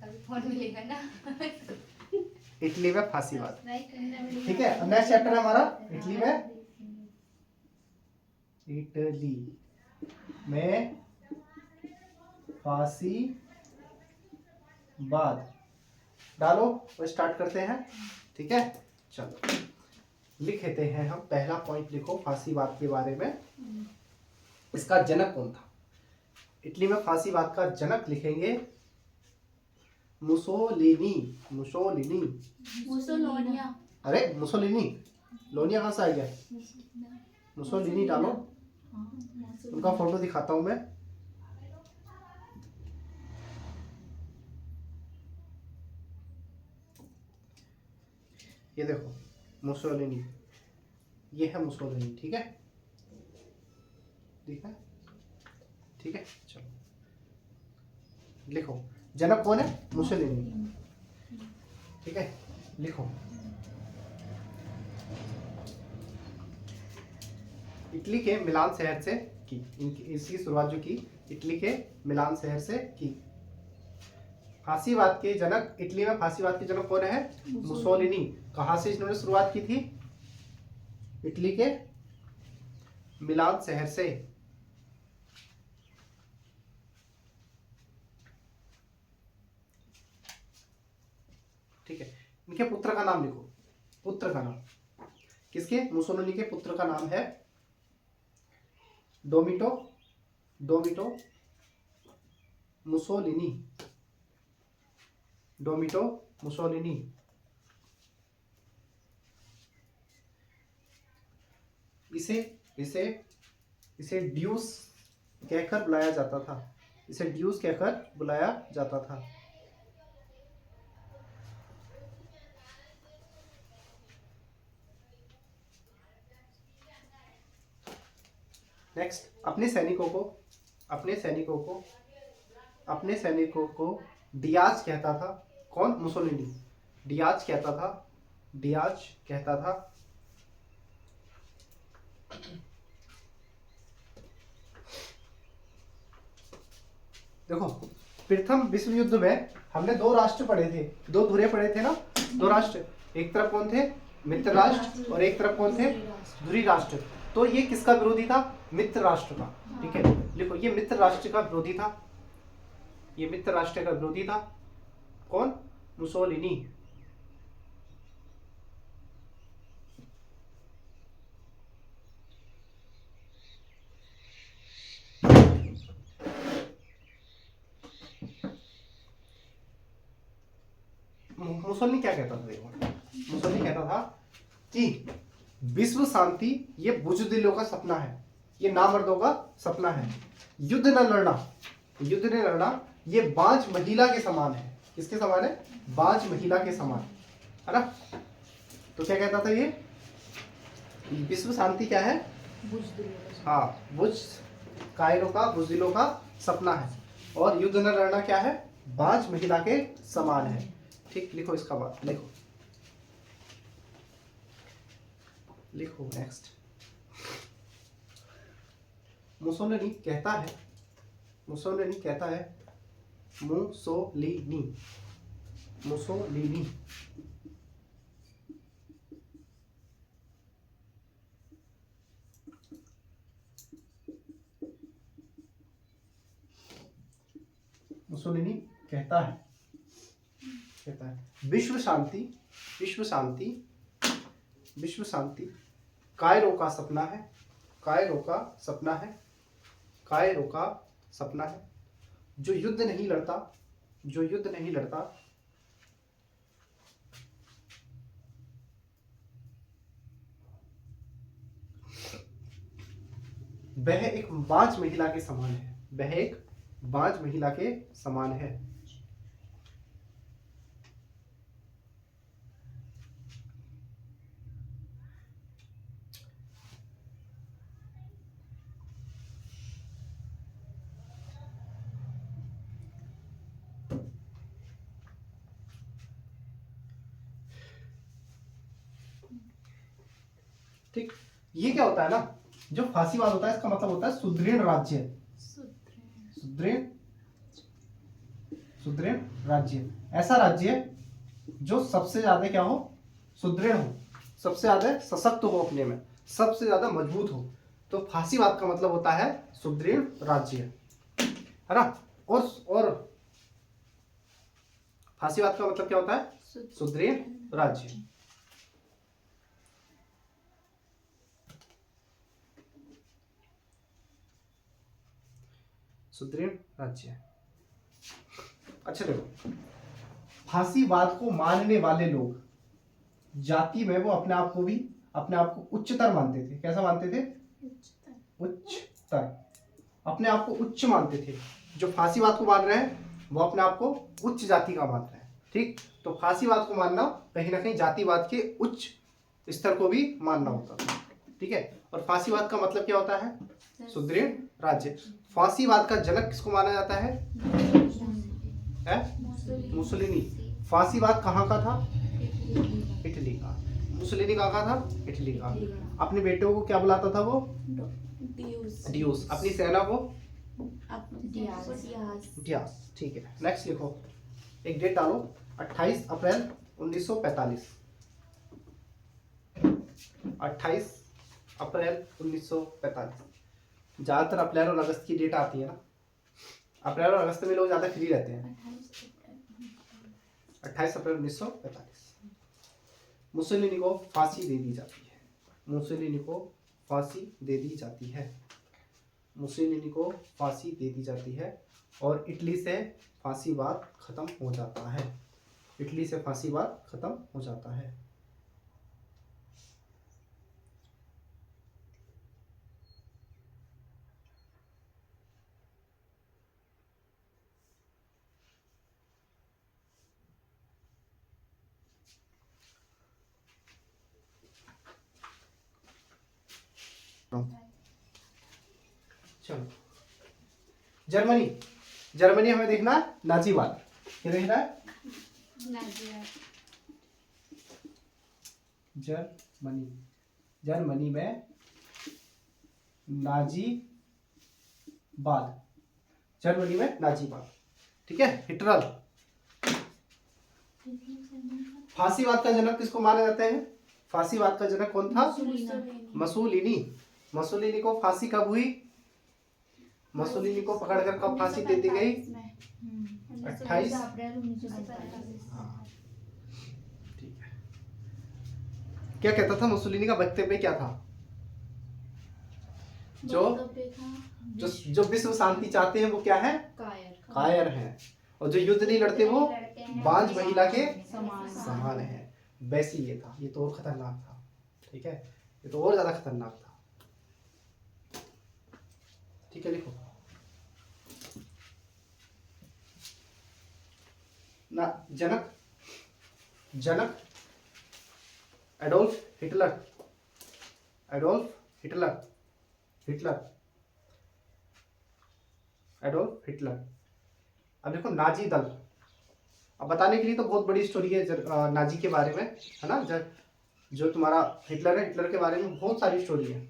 अभी फोन मिलेगा ना। इटली में फांसीवाद। ठीक है, अब नेक्स्ट चैप्टर है हमारा इटली में, इटली में फांसीवाद। डालो वो स्टार्ट करते हैं। ठीक है, चलो लिख लेते हैं हम। पहला पॉइंट लिखो फांसीवाद के बारे में। इसका जनक कौन था? इटली में फांसीवाद का जनक लिखेंगे मुसोलिनी। मुसोलिनी, मुसोलोनिया। अरे मुसोलिनी, लोनिया कहाँ से आ गया? मुसोलिनी डालो। उनका फोटो दिखाता हूं मैं। ये देखो मुसोलिनी, ये है मुसोलिनी। ठीक है, ठीक है, ठीक है, चलो लिखो जनक कौन है? मुसोलिनी। ठीक है, लिखो इटली के मिलान शहर से की। इसकी शुरुआत जो की इटली के मिलान शहर से की। फांसीवाद के जनक, इटली में फांसीवाद के जनक कौन है? मुसोलिनी। कहां से इन्होंने शुरुआत की थी? इटली के मिलान शहर से। ठीक है, इनके पुत्र का नाम लिखो। पुत्र का नाम किसके? मुसोलिनी के पुत्र का नाम है डोमिटो। डोमिटो मुसोलिनी। डोमिटो मुसोलिनी। इसे इसे इसे ड्यूस कहकर बुलाया जाता था। इसे ड्यूस कहकर बुलाया जाता था। नेक्स्ट, अपने सैनिकों को डियाज कहता था। कौन? मुसोलिनी। डियाज कहता था। डियाज कहता था। देखो प्रथम विश्व युद्ध में हमने दो राष्ट्र पढ़े थे, दो धुरे पढ़े थे ना, दो राष्ट्र। एक तरफ कौन थे? मित्र राष्ट्र, और एक तरफ कौन थे? धुरी राष्ट्र। तो ये किसका विरोधी था? मित्र राष्ट्र का। ठीक है, लिखो ये मित्र राष्ट्र का विरोधी था। ये मित्र राष्ट्र का विरोधी था। कौन? मुसोलिनी। मुसोलिनी क्या कहता था? देखो मुसोलिनी कहता था कि विश्व शांति ये बुज़दिलों का सपना है, ये नामर्दों का सपना है। युद्ध न लड़ना, युद्ध न लड़ना ये बांझ महिला के समान है। किसके समान है? बांझ महिला के समान, है ना। तो क्या कहता था ये? विश्व शांति क्या है? हाँ, कायरों का, बुज़दिलों का सपना है। और युद्ध न लड़ना क्या है? बांझ महिला के समान है। ठीक, लिखो इसका बात, लिखो लिखो नेक्स्ट। मुसोलिनी कहता है, मुसोलिनी कहता है, मुसोलिनी, मुसोलिनी मुसोलिनी कहता है, कहता है विश्व शांति, विश्व शांति, विश्व शांति कायरों का सपना है। कायरों का सपना है। कायरों का सपना है। जो युद्ध नहीं लड़ता, जो युद्ध नहीं लड़ता वह एक बांझ महिला के समान है। वह एक बांझ महिला के समान है। ठीक, ये क्या होता है ना, जो फांसीवाद होता है इसका मतलब होता है सुदृढ़ राज्य। सुदृढ़ सुदृढ़ राज्य, ऐसा राज्य जो सबसे ज्यादा क्या हो, सुदृढ़ हो, सबसे ज्यादा सशक्त हो, अपने में सबसे ज्यादा मजबूत हो। तो फासीवाद का मतलब होता है सुदृढ़ राज्य, है ना। और फासीवाद का मतलब क्या होता है, सुदृढ़ राज्य। सुदृढ़ राज्य। अच्छा देखो, फांसीवाद को मानने वाले लोग जाति में वो अपने आप को उच्चतर मानते थे। कैसा मानते थे, उच्चतर, अपने आप को उच्च मानते थे। जो फांसीवाद को मान रहे हैं वो अपने आप को उच्च जाति का मान रहे हैं, ठीक। तो फांसीवाद को मानना कहीं ना कहीं जातिवाद के उच्च स्तर को भी मानना होता था, ठीक है। और फांसीवाद का मतलब क्या होता है, सुदृढ़ राज्य। फांसीवाद का जनक किसको माना जाता है, मुसोलिनी। फांसीवाद कहाँ का था, इटली का। मुसोलिनी कहाँ का था, इटली का। अपने बेटों को क्या बुलाता था वो, डियूस। अपनी सेना को डियास, ठीक है। नेक्स्ट लिखो, एक डेट डालो, 28 अप्रैल 1945। 28 अप्रैल 1945। ज्यादातर अप्रैल और अगस्त की डेट आती है ना, अप्रैल और अगस्त में लोग ज्यादा फ्री रहते हैं। 28 अप्रैल 1945 मुसोलिनी को फांसी दे दी जाती है। मुसोलिनी को फांसी दे दी जाती है। मुसोलिनी को फांसी दे दी जाती है और इटली से फांसीवाद खत्म हो जाता है। इटली से फांसीवाद खत्म हो जाता है। चलो, जर्मनी। जर्मनी हमें देखना है नाजीवाद। क्या देखना है, जर्मनी। जर्मनी में नाजीवाद। जर्मनी में नाजीवाद, ठीक है। हिटलर। फांसीवाद का जनक किसको माना जाता है, फांसीवाद का जनक कौन था, मुसोलिनी। मुसोलिनी को फांसी कब हुई, मुसोलिनी को पकड़कर कब फांसी दे दी गई, 28 अप्रैल 1945। हाँ, ठीक है। क्या कहता था मुसोलिनी का वक्तव्य, क्या था, जो विश्व शांति चाहते हैं वो क्या है, कायर हैं। और जो युद्ध नहीं लड़ते वो बांझ महिला के समान है। वैसे ये था, ये तो और खतरनाक था, ठीक है, ये तो और ज्यादा खतरनाक था, ठीक है। लिखो ना, जनक। जनक Adolf Hitler. Adolf Hitler. Hitler, Adolf Hitler. अब देखो नाजी दल। अब बताने के लिए तो बहुत बड़ी स्टोरी है नाजी के बारे में, है ना। जो तुम्हारा हिटलर है, हिटलर के बारे में बहुत सारी स्टोरी है।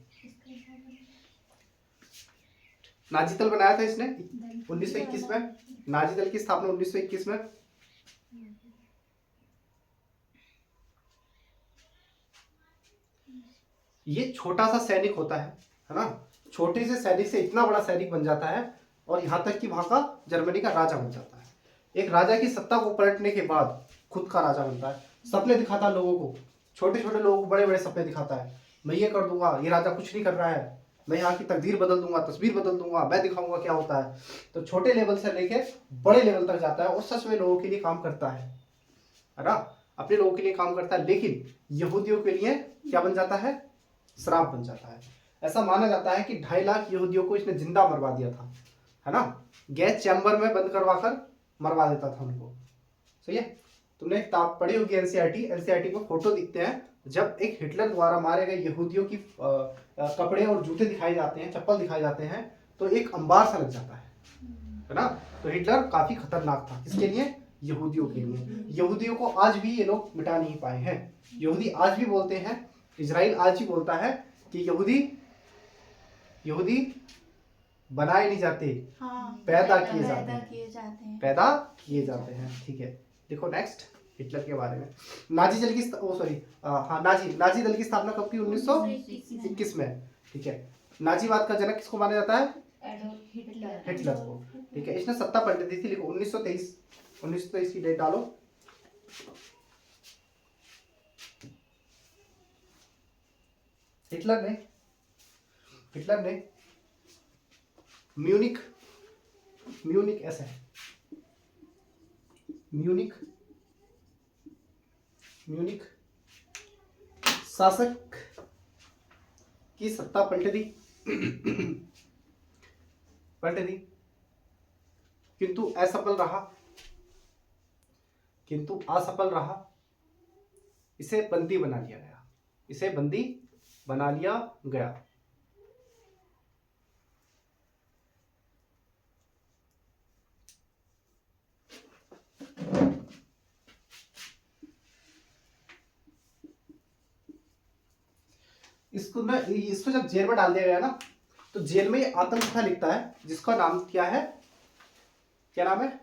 नाजी दल बनाया था इसने 1921 में। नाजी दल की स्थापना 1921 में। ये छोटा सा सैनिक होता है ना। छोटे से सैनिक से इतना बड़ा सैनिक बन जाता है और यहाँ तक कि वहां का जर्मनी का राजा बन जाता है। एक राजा की सत्ता को पलटने के बाद खुद का राजा बनता है। सपने दिखाता लोगों को, छोटे छोटे लोगों को बड़े बड़े सपने दिखाता है। मैं ये कर दूंगा, ये राजा कुछ नहीं कर रहा है, मैं यहाँ की तकदीर बदल दूंगा, तस्वीर बदल दूंगा, मैं दिखाऊंगा क्या होता है। तो छोटे लेवल से लेके बड़े लेवल तक जाता है और सच में लोगों के लिए काम करता है ना, अपने लोगों के लिए काम करता है। लेकिन यहूदियों के लिए क्या बन जाता है, श्राप बन जाता है। ऐसा माना जाता है कि 2.5 लाख यहूदियों को इसने जिंदा मरवा दिया था, है ना। गैस चैम्बर में बंद करवा कर मरवा देता था उनको, सही है। तुमने किताब पढ़ी होगी एनसीईआरटी। एनसीईआरटी में फोटो दिखते हैं, जब एक हिटलर द्वारा मारे गए यहूदियों की कपड़े और जूते दिखाए जाते हैं, चप्पल दिखाए जाते हैं, तो एक अंबार सा लग जाता है ना। तो हिटलर काफी खतरनाक था, किसके लिए, यहूदियों के लिए। यहूदियों को आज भी ये लोग मिटा नहीं पाए हैं। यहूदी आज भी बोलते हैं, इजराइल आज भी बोलता है कि यहूदी बनाए नहीं जाते, हाँ पैदा किए जाते पैदा हैं, किए जाते हैं। पैदा किए जाते हैं। ठीक है, देखो नेक्स्ट हिटलर के बारे में। नाजी दल की नाजी दल की स्थापना कब की? 1921 में। ठीक है, नाजीवाद का जनक किसको माना जाता है? Adolf Hitler. हिटलर को। ठीक है, इसने सत्ता पलट दी थी। लिखो 1923 की डेट डालो। हिटलर ने म्यूनिक ऐसा है, म्यूनिक शासक की सत्ता पलट दी किंतु असफल रहा। इसे बंदी बना लिया गया। इसको जब जेल में डाल दिया गया ना, तो जेल में ये आत्मकथा लिखता है, जिसका नाम क्या नाम है?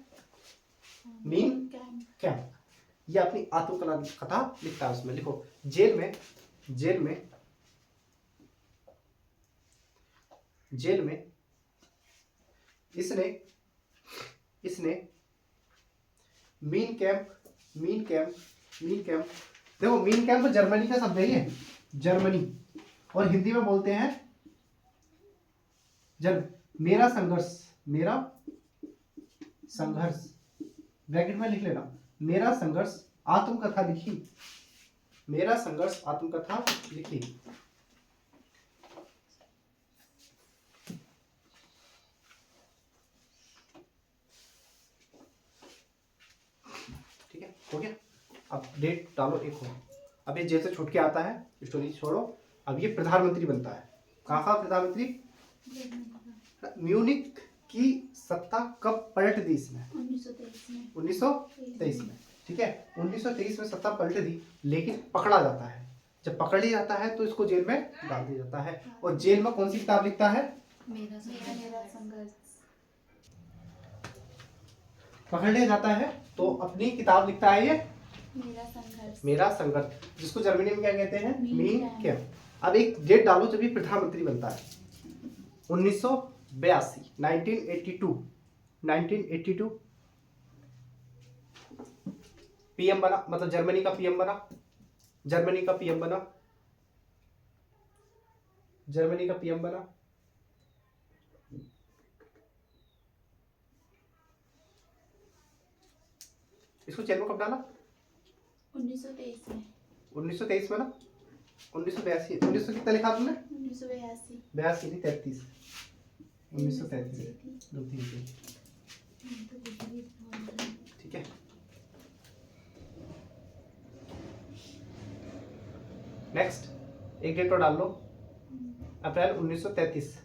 Mean camp. ये अपनी आत्मकथा लिखता है उसमें। लिखो जेल में इसने मीन कैम्प देखो, मीन कैम्प जर्मनी का शब्द है ये, जर्मनी, और हिंदी में बोलते हैं मेरा संघर्ष, ब्रैकेट में लिख लेना, मेरा संघर्ष आत्मकथा लिखी। ठीक है, हो गया। अब डेट डालो एक हो। अब ये जेल से छूट के आता है, स्टोरी छोड़ो। अब ये प्रधानमंत्री बनता है। कहाँ का प्रधानमंत्री? म्यूनिक की सत्ता कब पलट दी इसने? 1923 में। ठीक है, 1923 में सत्ता पलट दी, लेकिन पकड़ा जाता है। जब पकड़ लिया जाता है तो इसको जेल में डाल दिया जाता है। और जेल में कौन सी किताब लिखता है? मेरा संघर्ष। पकड़ लिया जाता है तो अपनी किताब लिखता है ये मेरा संघर्ष, जिसको जर्मनी में क्या कहते हैं? Mean camp. कैम्प। अब एक डेट डालो जब ये प्रधानमंत्री बनता है। 1982 पीएम बना, मतलब जर्मनी का पीएम बना। इसको जेल में कब डाला? 1923 में। 1923 में ना, 1982 1900 कितना लिखा तुमने? 1982 82 नहीं, 33 1933। ठीक है, नेक्स्ट एक डेट और डाल लो। अप्रैल 1933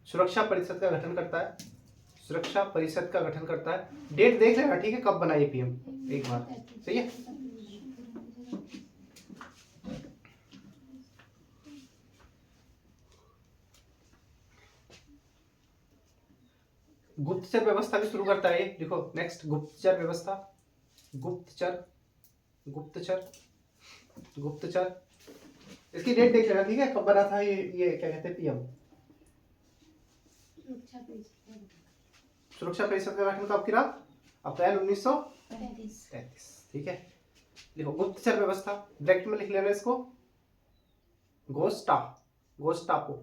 सुरक्षा परिषद का गठन करता है। डेट देख लेना, ठीक है, कब बना ये पीएम एक बार। सही है, गुप्तचर व्यवस्था भी शुरू करता है ये। देखो नेक्स्ट, गुप्तचर व्यवस्था, गुप्तचर इसकी डेट देख लेना, ठीक है, कब बना था ये क्या कहते हैं पीएम। सुरक्षा परिषद का गठन कब किया? अप्रैल 1933। ठीक है, देखो गुप्तचर व्यवस्था, ब्रैकेट में लिख लेना इसको, गोस्टापो।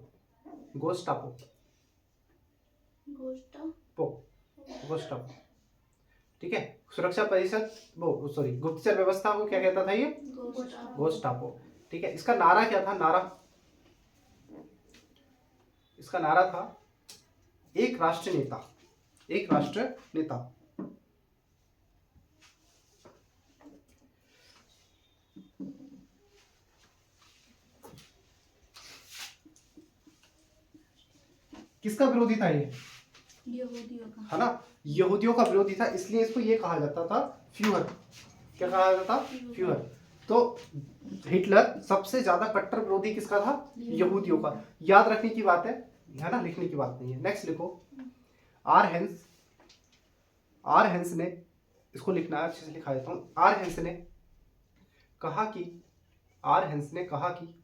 ठीक है, सुरक्षा परिषद गुप्तचर व्यवस्था को क्या कहता था ये? गोस्टापो। ठीक है, इसका नारा क्या था? इसका नारा था एक राष्ट्र नेता। किसका विरोधी था ये? यहूदियों का, है ना, यहूदियों का विरोधी था, इसलिए इसको ये कहा जाता था फ्यूहर। क्या कहा जाता था? फ्यूहर। तो हिटलर सबसे ज्यादा कट्टर विरोधी किसका था? यहूदियों का। याद रखने की बात है ना, लिखने की बात नहीं है। नेक्स्ट लिखो, आर हेंस ने, इसको लिखना है, अच्छे से लिखा देता हूं। आर हेंस ने कहा कि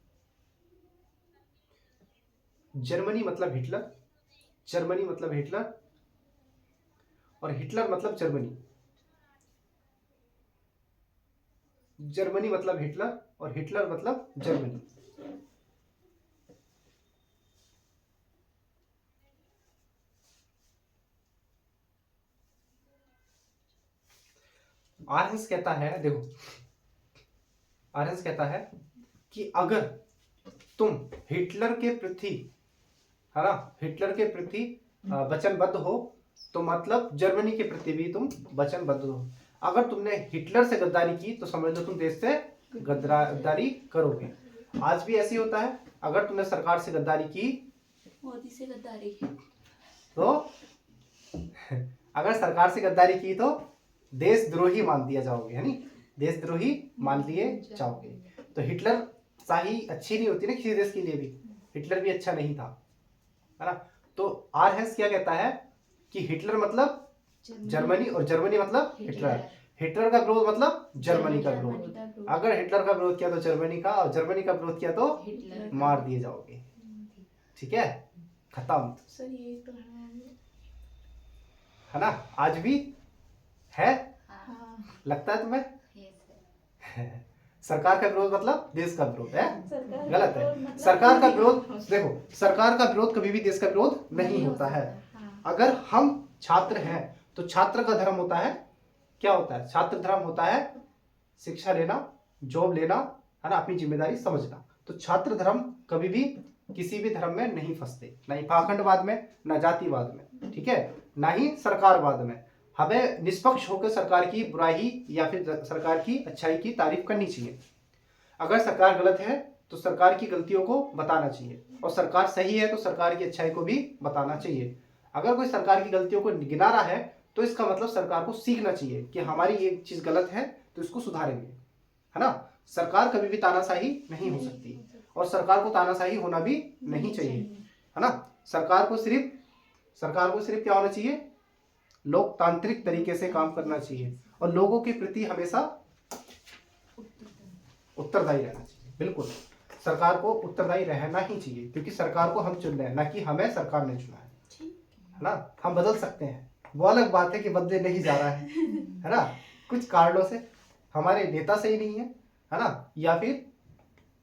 जर्मनी मतलब हिटलर और हिटलर मतलब जर्मनी मतलब हिटलर और हिटलर मतलब जर्मनी। आर्हंस कहता है, देखो आर्हंस कहता है कि अगर तुम हिटलर के प्रति, है ना, हिटलर के प्रति वचनबद्ध हो तो मतलब जर्मनी के प्रति भी तुम वचनबद्ध हो। अगर तुमने हिटलर से गद्दारी की तो समझ लो तुम देश से गद्दारी करोगे। आज भी ऐसी होता है, अगर तुमने सरकार से गद्दारी की, मोदी से गद्दारी तो अगर सरकार से गद्दारी की तो देशद्रोही मान दिया जाओगे, है नी, देशद्रोही मान लिए जाओगे। तो हिटलर शाही अच्छी नहीं होती ना किसी देश के लिए भी, हिटलर भी अच्छा नहीं था, है ना। तो आर्हेंस क्या कहता है कि हिटलर मतलब जर्मनी और जर्मनी मतलब हिटलर, हिटलर का विरोध मतलब जर्मनी का विरोध। अगर हिटलर का विरोध किया तो जर्मनी का, और जर्मनी का विरोध किया तो मार दिए जाओगे। ठीक है, खत्म। सर ये तो है ना, आज भी है, हाँ लगता है तुम्हें? सरकार का विरोध मतलब देश का विरोध है, सरकार गलत का है। विरोध मतलब सरकार का नहीं विरोध, होता। देखो सरकार का विरोध कभी भी देश का विरोध नहीं होता है। हाँ। अगर हम छात्र हैं तो छात्र का धर्म होता है, क्या होता है? छात्र धर्म होता है शिक्षा लेना, जॉब लेना, है ना, अपनी जिम्मेदारी समझना। तो छात्र धर्म कभी भी किसी भी धर्म में नहीं फंसते, ना ही पाखंडवाद में, ना जातिवाद में, ठीक है, ना ही सरकारवाद में। हमें निष्पक्ष होकर सरकार की बुराई या फिर सरकार की अच्छाई की तारीफ करनी चाहिए। अगर सरकार गलत है तो सरकार की गलतियों को बताना चाहिए, और सरकार सही है तो सरकार की अच्छाई को भी बताना चाहिए। अगर कोई सरकार की गलतियों को गिना रहा है तो इसका मतलब सरकार को सीखना चाहिए कि हमारी ये चीज गलत है तो इसको सुधारेंगे, है ना। सरकार कभी भी तानाशाही नहीं हो सकती, और सरकार को तानाशाही होना भी नहीं चाहिए, है ना। सरकार को सिर्फ क्या होना चाहिए? लोकतांत्रिक तरीके से काम करना चाहिए, और लोगों के प्रति हमेशा उत्तरदायी रहना चाहिए। बिल्कुल, सरकार को उत्तरदायी रहना ही चाहिए, क्योंकि सरकार को हम चुन रहे हैं, ना कि हमें सरकार ने चुना है ना। हम बदल सकते हैं, वो अलग बात है कि बदले नहीं जा रहा है ना, कुछ कारणों से, हमारे नेता सही नहीं है ना, या फिर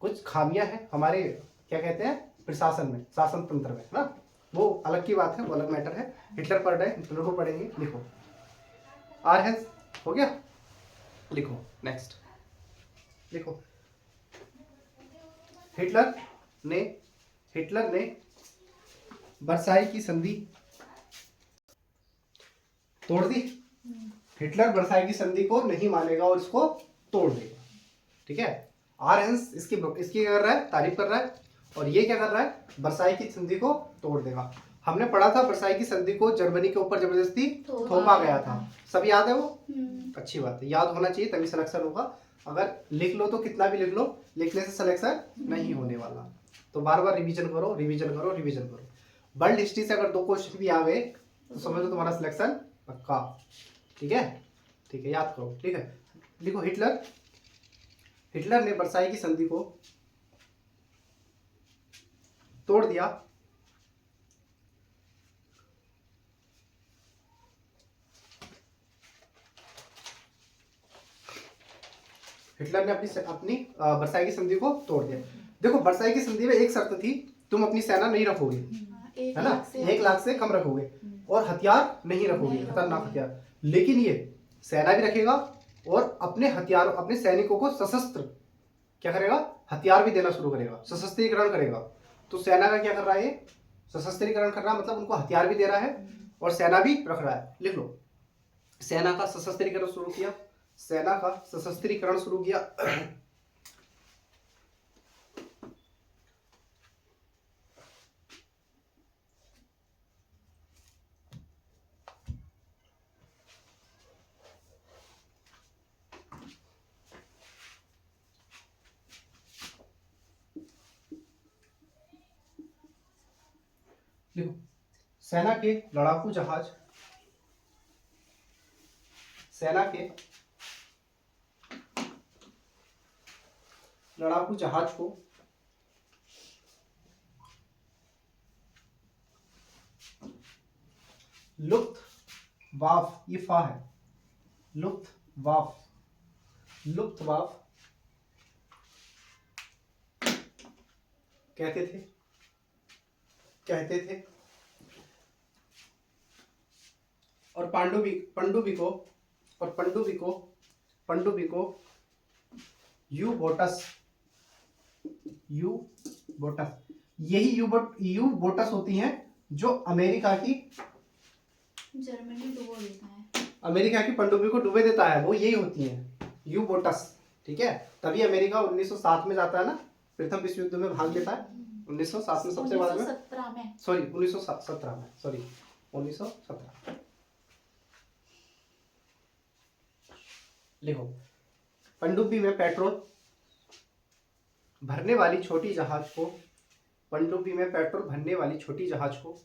कुछ खामियां हैं हमारे, क्या कहते हैं, प्रशासन में, शासन तंत्र में, है ना, वो अलग की बात है, वो अलग मैटर है। हिटलर पढ़ रहे हैं, हिटलर को पढ़ेंगे। लिखो, आर्हेंस हो गया, लिखो नेक्स्ट, लिखो हिटलर ने वर्साई की संधि तोड़ दी। हिटलर वर्साई की संधि को नहीं मानेगा और इसको तोड़ देगा, ठीक है। आर्हेंस इसकी क्या कर रहा है? तारीफ कर रहा है, और ये क्या कर रहा है? वर्साई की संधि को तोड़ देगा। हमने पढ़ा था वर्साई की संधि को जर्मनी के ऊपर जबरदस्ती थोपा गया था, सब याद है वो? अच्छी बात है, याद होना चाहिए तभी सिलेक्शन होगा। अगर लिख लो तो कितना भी लिख लो, लिखने से सिलेक्शन नहीं होने वाला। तो बार बार रिवीजन करो, रिवीजन करो, रिवीजन करो। वर्ल्ड हिस्ट्री से अगर 2 क्वेश्चन भी आ गए तो समझ लो तुम्हारा सिलेक्शन पक्का, ठीक है, ठीक है, याद करो, ठीक है। लिखो, हिटलर ने वर्साई की संधि को तोड़ दिया। हिटलर ने अपनी वर्साई की संधि को तोड़ दिया। देखो, वर्साई की संधि में एक शर्त थी, तुम अपनी सेना नहीं रखोगे, है ना, 1 लाख से कम रखोगे, और हथियार नहीं रखोगे, खतरनाक हथियार। लेकिन ये सेना भी रखेगा और अपने हथियारों, अपने सैनिकों को सशस्त्र क्या करेगा? हथियार भी देना शुरू करेगा, सशस्त्रीकरण करेगा। तो सेना का क्या कर रहा है? ये सशस्त्रीकरण कर रहा है, मतलब उनको हथियार भी दे रहा है और सेना भी रख रहा है। लिख लो, सेना का सशस्त्रीकरण शुरू किया, सेना का सशस्त्रीकरण शुरू किया। लिखो, सेना के लड़ाकू जहाज, सेना के लड़ाकू जहाज को लुफ्तवाफ, ये फा है, लुफ्तवाफ, लुफ्तवाफ कहते थे, कहते थे। और पनडुब्बी को यू बोटस, यू बोटस, यही यू बोटस होती हैं जो अमेरिका की जर्मनी डुबो देता है। अमेरिका की पनडुब्बी को डुबे देता है, वो यही होती हैं यू बोटस। ठीक है, तभी अमेरिका 1907 में जाता है ना, प्रथम विश्व युद्ध में भाग लेता है 1907 में, सबसे बाद में 1917 में, सॉरी 1917 में, सॉरी 1917। लिखो, पनडुब्बी में पेट्रोल भरने वाली छोटी जहाज को, पनडुब्बी में पेट्रोल भरने वाली छोटी जहाज को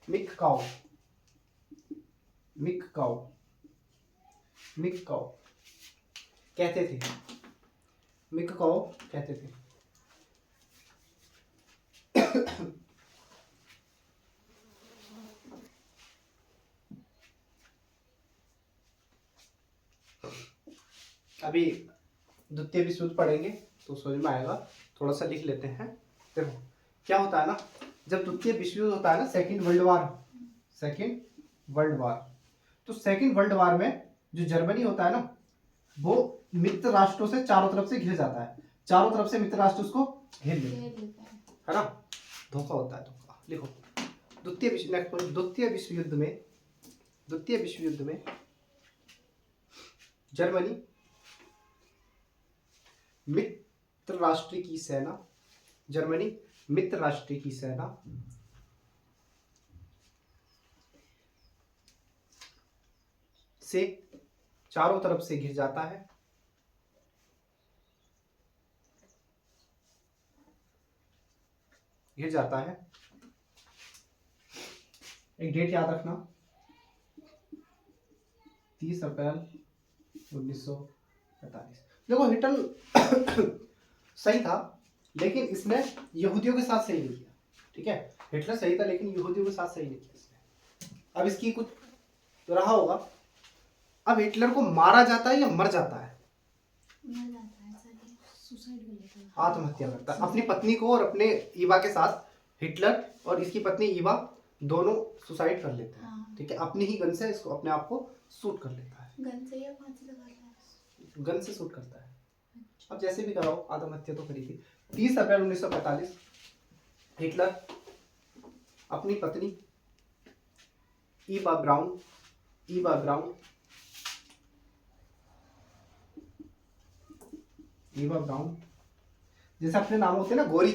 मिक्काओ, मिक्काओ, मिक्काओ कहते थे, मिक्काओ कहते थे। अभी द्वितीय विश्व युद्ध पढ़ेंगे तो समझ में आएगा, थोड़ा सा लिख लेते हैं। देखो क्या होता है ना, जब द्वितीय विश्व युद्ध होता है ना, second world war, second world war, तो सेकेंड वर्ल्ड वार में जो जर्मनी होता है ना, वो मित्र राष्ट्रों से चारों तरफ से घिर जाता है, चारों तरफ से मित्र राष्ट्र उसको घेर लेते हैं, है ना, धोखा होता है, धोखा। लिखो, द्वितीय विश्व युद्ध में जर्मनी मित्र राष्ट्र की सेना, जर्मनी मित्र राष्ट्र की सेना से चारों तरफ से घिर जाता है, घिर जाता है। एक डेट याद रखना, 30 अप्रैल 1945। देखो हिटलर सही था, लेकिन इसने यहूदियों के साथ सही नहीं किया। ठीक है, हिटलर सही था लेकिन यहूदियों के साथ सही नहीं किया इसने। अब इसकी कुछ तो रहा होगा। अब हिटलर को मारा जाता है या मर जाता है? मर जाता है, सुसाइड कर लेता है, आत्महत्या करता है। अपनी पत्नी को और अपने ईवा के साथ हिटलर और इसकी पत्नी ईवा दोनों सुसाइड कर लेते हैं। हाँ। ठीक है, अपनी ही गन से इसको अपने आप को शूट कर लेता है, गन से या फांसी लगाता है, गन से शूट करता है। अब जैसे भी कराओ, आत्महत्या तो करी थी। 30 अप्रैल 1945 हिटलर अपनी पत्नी ईवा ब्राउन जैसे अपने नाम होते हैं ना, गोरी,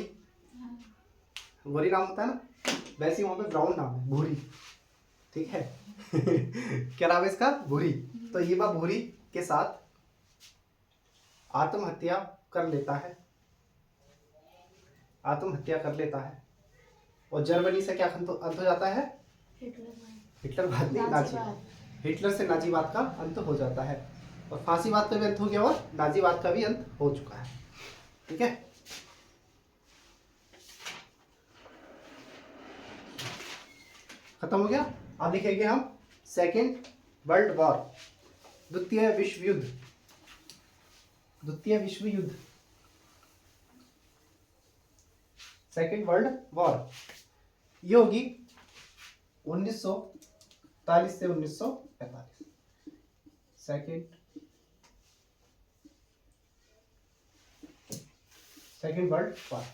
गोरी नाम होता है ना, वैसे वहां पे ब्राउन नाम है, भूरी। ठीक है क्या नाम है इसका? भूरी। तो ईवा भूरी के साथ आत्महत्या कर लेता है, आत्महत्या कर लेता है। और जर्मनी से क्या अंत हो जाता है? हिटलरवाद नहीं, नाजीवाद। हिटलर से नाजीवाद का अंत हो जाता है, और फांसीवाद का भी अंत हो गया और नाजीवाद का भी अंत हो चुका है। ठीक है, खत्म हो गया। अब लिखेंगे हम सेकेंड वर्ल्ड वॉर, द्वितीय विश्व युद्ध, द्वितीय विश्व युद्ध, सेकेंड वर्ल्ड वॉर। ये होगी 1940 से 1945, सेकेंड वर्ल्ड वॉर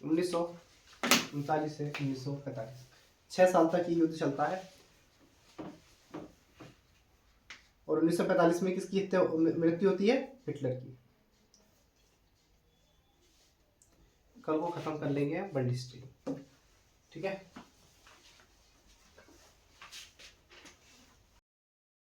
1939 से 1945। 6 साल तक ये युद्ध चलता है। और 1945 में किसकी मृत्यु होती है? हिटलर की। कल को खत्म कर लेंगे वर्ल्ड हिस्ट्री। ठीक है।